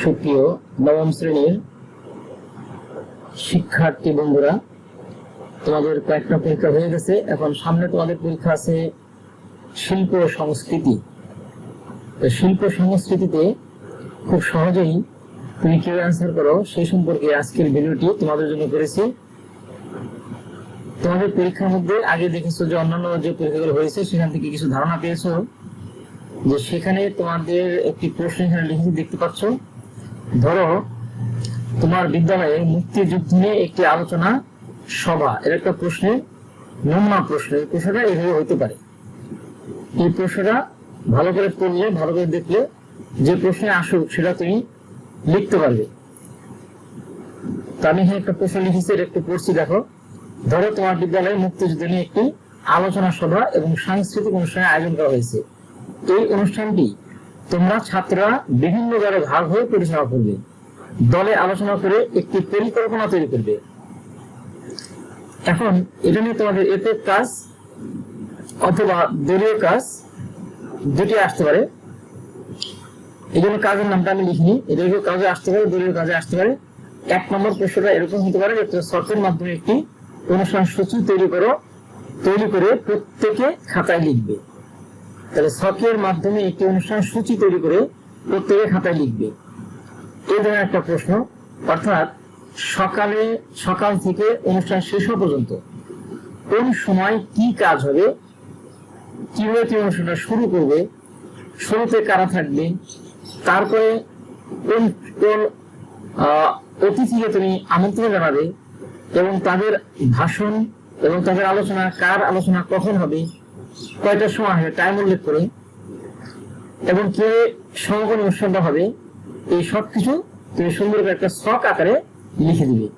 সুপ্রিয় নবম শ্রেণীর শিক্ষার্থী বন্ধুরা, তোমাদের কয়েকটা পরীক্ষা হয়ে গেছে। এখন সামনে তোমাদের পরীক্ষা আছে শিল্প সংস্কৃতি। শিল্প সংস্কৃতিতে খুব সহজেই তুমি কিভাবে অ্যান্সার করো সেই সম্পর্কে আজকের ভিডিওটি তোমাদের জন্য করেছি। তোমাদের পরীক্ষার মধ্যে আগে দেখেছো যে অন্যান্য যে পরীক্ষাগুলো হয়েছে সেখান থেকে কিছু ধারণা পেয়েছো, যে সেখানে তোমাদের একটি প্রশ্ন এখানে লিখে দেখতে পাচ্ছ। ধরো তোমার বিদ্যালয়ে মুক্তিযুদ্ধ নিয়ে একটি আলোচনা সভা, এর একটা প্রশ্নের নমুনা প্রশ্ন। এই প্রশ্নটা এইভাবে হইতে পারে। এই প্রশ্নটা ভালো করে পড়লে, ভালো করে দেখলে যে প্রশ্নে আসুক সেটা তুমি লিখতে পারবে। তো আমি এখানে একটা প্রশ্ন লিখেছি, এটা একটু পড়ছি, দেখো। ধরো তোমার বিদ্যালয়ে মুক্তিযুদ্ধ নিয়ে একটি আলোচনা সভা এবং সাংস্কৃতিক অনুষ্ঠানের আয়োজন করা হয়েছে। এই অনুষ্ঠানটি তোমরা ছাত্ররা বিভিন্ন দলে ভাগ হয়ে পরিচালনা করবে। দলে আলোচনা করে একটি পরিকল্পনা তৈরি করবে। এখন এটা নিয়ে তোমাদের একক কাজ অথবা দলীয় কাজ দুটি আসতে পারে। এই জন্য কাজের নামটা আমি লিখিনি। একক কাজে আসতে পারে, দলীয় কাজে আসতে পারে। 1 নম্বর প্রশ্নটা এরকম হতে পারে যে শর্তের মাধ্যমে একটি অনুষ্ঠান সূচি তৈরি করে প্রত্যেকে খাতায় লিখবে। তাহলে শখের মাধ্যমে একটি অনুষ্ঠান সূচি তৈরি করে প্রত্যেকে খাতায় লিখবে, এই ধরনের একটা প্রশ্ন। অর্থাৎ সকাল থেকে অনুষ্ঠান শেষ হওয়া পর্যন্ত কোন সময় কি কাজ হবে, কিভাবে তুমি অনুষ্ঠানটা শুরু করবে, শুরুতে কারা থাকবে, তারপরে কোন কোন অতিথিকে তুমি আমন্ত্রণ জানাবে, এবং তাদের ভাষণ এবং তাদের আলোচনা, কার আলোচনা কখন হবে, কয়টার সময় হবে, টাইম উল্লেখ করে, এবং কে সমাপনী অনুষ্ঠানটা হবে, এই সবকিছু তুমি সুন্দর করে একটা শখ আকারে লিখে দিবে।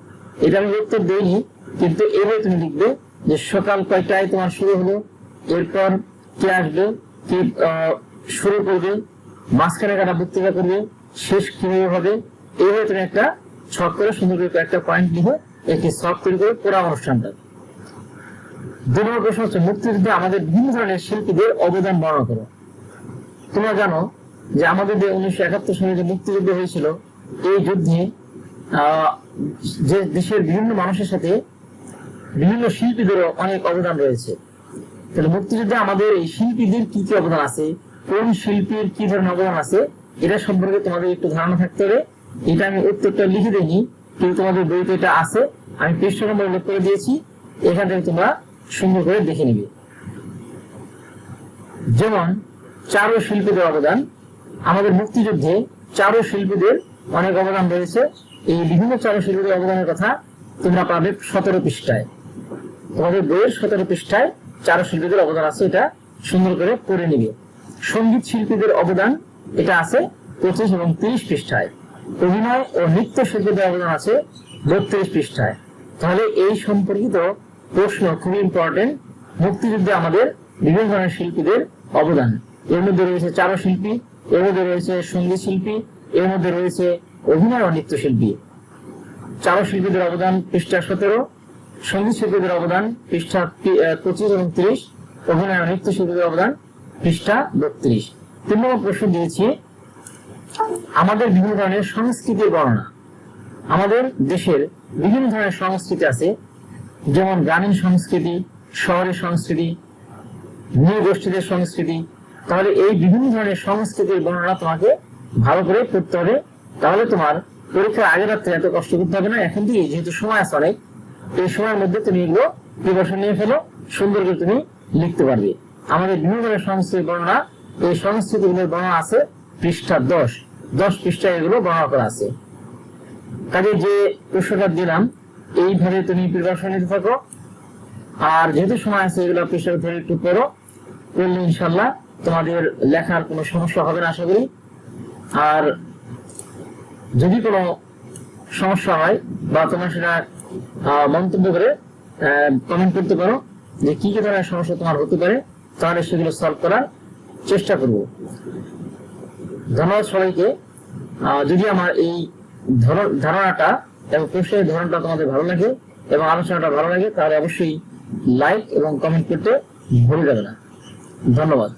এটা আমি উত্তর দেইনি, কিন্তু এবার তুমি লিখবে যে সকাল কয়টায় তোমার শুরু হলো, এরপর কে আসবে, কে শুরু করবে, মাঝখানে কারা বক্তৃতা করবে, শেষ কিভাবে হবে। এইভাবে তুমি একটা ছক করে সুন্দর করে একটা পয়েন্ট লিখে একটি শখ তৈরি করে পুরো অনুষ্ঠানটা। 2 নম্বর প্রশ্ন হচ্ছে মুক্তিযুদ্ধে আমাদের বিভিন্ন ধরনের শিল্পীদের অবদান বর্ণনা করো। তোমরা জানো যে আমাদের যে 1971 সালে যে মুক্তিযুদ্ধ হয়েছিল, এই যুদ্ধে যে দেশের বিভিন্ন মানুষের সাথে বিভিন্ন শিল্পীদেরও অনেক অবদান রয়েছে। তাহলে মুক্তিযুদ্ধে আমাদের এই শিল্পীদের কি কি অবদান আছে, কোন শিল্পীর কি ধরনের অবদান আছে, এটা সম্পর্কে তোমাদের একটু ধারণা থাকতে হবে। এটা আমি উত্তরটা লিখে দিইনি, কিন্তু তোমাদের বইতে এটা আছে, আমি পৃষ্ঠা নম্বর উল্লেখ করে দিয়েছি। এখান থেকে তোমরা সুন্দর করে দেখে নিবে। যেমন চারু শিল্পীদের অবদান, আমাদের মুক্তিযুদ্ধে চারু শিল্পীদের অনেক অবদান রয়েছে। এই বিভিন্ন চারু শিল্পীদের অবদানের কথা তোমরা পাবে 17 পৃষ্ঠায়। তোমাদের বইয়ের 17 পৃষ্ঠায় চারু শিল্পীদের অবদান আছে, এটা সুন্দর করে পড়ে নিবে। সঙ্গীত শিল্পীদের অবদান এটা আছে 25 এবং 30 পৃষ্ঠায়। অভিনয় ও নৃত্য শিল্পীদের অবদান আছে 32 পৃষ্ঠায়। তাহলে এই সম্পর্কিত প্রশ্ন খুবই ইম্পর্টেন্ট। মুক্তিযুদ্ধে আমাদের বিভিন্ন ধরনের শিল্পীদের অবদান, এর মধ্যে রয়েছে চারু শিল্পী, এর মধ্যে রয়েছে সঙ্গীত শিল্পী, এর মধ্যে রয়েছে অভিনয় ও নৃত্য শিল্পী। চারু শিল্পীদের অবদান পৃষ্ঠা 17, সঙ্গীত শিল্পীদের অবদান পৃষ্ঠা 25 এবং 30, অভিনয় ও নৃত্য শিল্পীদের অবদান পৃষ্ঠা 32। 3 নম্বর প্রশ্ন দিয়েছি আমাদের বিভিন্ন ধরনের সংস্কৃতির বর্ণনা। আমাদের দেশের বিভিন্ন ধরনের সংস্কৃতি আছে, যেমন গ্রামীণ সংস্কৃতি, শহরের সংস্কৃতি, নৃগোষ্ঠীদের সংস্কৃতি। তাহলে এই বিভিন্ন ধরনের সংস্কৃতির বর্ণনা তোমাকে ভালো করে পড়তে হবে। তাহলে তোমার পরীক্ষার আগের রাত্রে এত কষ্ট করতে হবে না। এখন থেকে যেহেতু সময় আছে অনেক, এই সময়ের মধ্যে তুমি এগুলো প্রিপারেশন নিয়ে ফেলো, সুন্দর করে তুমি লিখতে পারবে। আমাদের বিভিন্ন ধরনের সংস্কৃতির বর্ণনা, এই সংস্কৃতিগুলোর বর্ণনা আছে পৃষ্ঠা 10 পৃষ্ঠায় এগুলো বর্ণনা করা আছে। কাজে যে প্রশ্নটা দিলাম এইভাবে তুমি প্রিপারেশন নিতে থাকো। আর যেহেতু সময় আছে, এগুলো পৃষ্ঠা ধরে একটু পড়ো, পড়লে ইনশাল্লাহ তোমাদের লেখার কোনো সমস্যা হবে না আশা করি। আর যদি কোনো সমস্যা হয় বা তোমরা সেটা মন্তব্য করে কমেন্ট করতে পারো যে কি কি ধরনের সমস্যা তোমার হতে পারে, তাহলে সেগুলো সলভ করার চেষ্টা করব। ধন্যবাদ সবাইকে। যদি আমার এই ধারণাটা এবং প্রশ্নের ধরনটা তোমাদের ভালো লাগে এবং আলোচনাটা ভালো লাগে, তাহলে অবশ্যই লাইক এবং কমেন্ট করতে ভুলে যাবে না। ধন্যবাদ।